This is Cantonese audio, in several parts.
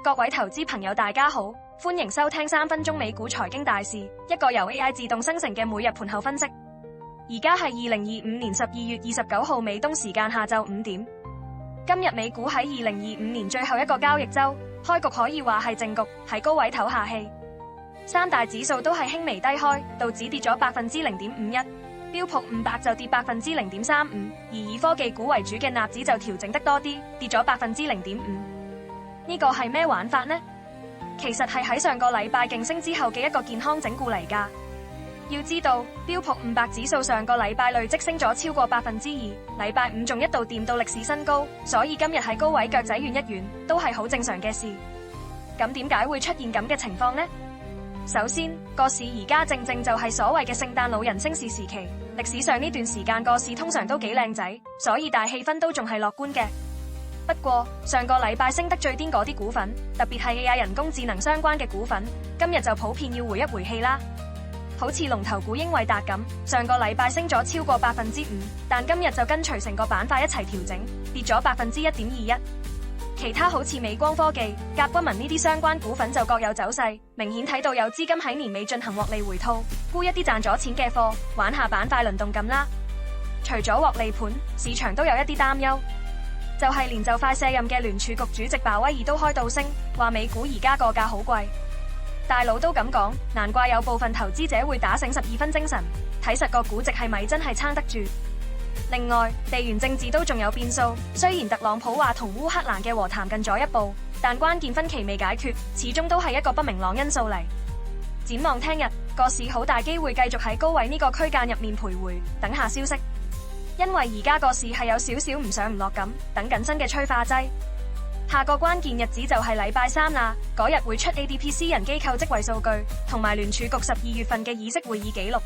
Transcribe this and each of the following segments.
各位投資朋友大家好，歡迎收聽3分鐘美股財經大事，一個由 AI 自動生成嘅每日盤後分析。而家係2025年12月29號美東時間下晝5點。今日美股喺2025年最後一個交易周，開局可以話係靜局，喺高位唞下氣。三大指數都係輕微低開，道指跌咗 0.51%， 標普500就跌 0.35%， 而以科技股為主嘅納指就調整得多啲，跌咗 0.5%。呢個係咩玩法呢？其實係喺上個禮拜勁升之後嘅一個健康整固嚟㗎。要知道，標普500指數上個禮拜累積升咗超過 2%， 禮拜五仲一度掂到歷史新高，所以今日喺高位腳仔軟一軟，都係好正常嘅事。咁點解會出現咁嘅情況呢？首先，個市而家正正就係所謂嘅聖誕老人升市時期，歷史上呢段時間個市通常都幾靚仔，所以大氣氛都仲係樂觀嘅。不過上個禮拜升得最癲嗰啲股份，特別係 AI 人工智能相關嘅股份，今日就普遍要回一回氣啦。好似龍頭股英偉達咁，上個禮拜升咗超過 5%， 但今日就跟隨成個板塊一齊調整，跌咗 1.21%。其他好似美光科技、甲骨文呢啲相關股份就各有走勢，明顯睇到有資金喺年尾進行獲利回吐，沽一啲賺咗錢嘅貨，玩下板塊輪動咁啦。除咗獲利盤，市場都有一啲擔憂。就係連就快卸任嘅聯儲局主席鮑威爾都開到聲，話美股而家個價好貴。大佬都咁講，難怪有部分投資者會打醒12分精神，睇實個估值係咪真係撐得住。另外，地緣政治都仲有變數，雖然特朗普話同烏克蘭嘅和談近咗一步，但關鍵分歧未解決，始終都係一個不明朗因素嚟。展望聽日，個市好大機會繼續喺高位呢個區間入面徘徊，等下消息。因為而家個市係有少少唔上唔落咁，等緊新嘅催化劑。下個關鍵日子就係禮拜三啦，嗰日會出 ADP 私人機構職位數據，同埋聯儲局12月份嘅議息會議記錄。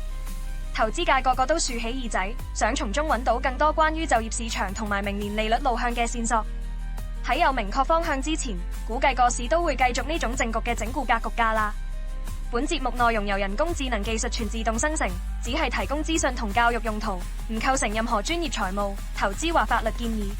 投資界個個都豎起耳仔，想從中揾到更多關於就業市場同埋明年利率路向嘅線索。喺有明確方向之前，估計個市都會繼續呢種靜局嘅整固格局㗎啦。本節目內容由人工智能技術全自動生成，只係提供資訊同教育用途，唔構成任何專業財務、投資或法律建議。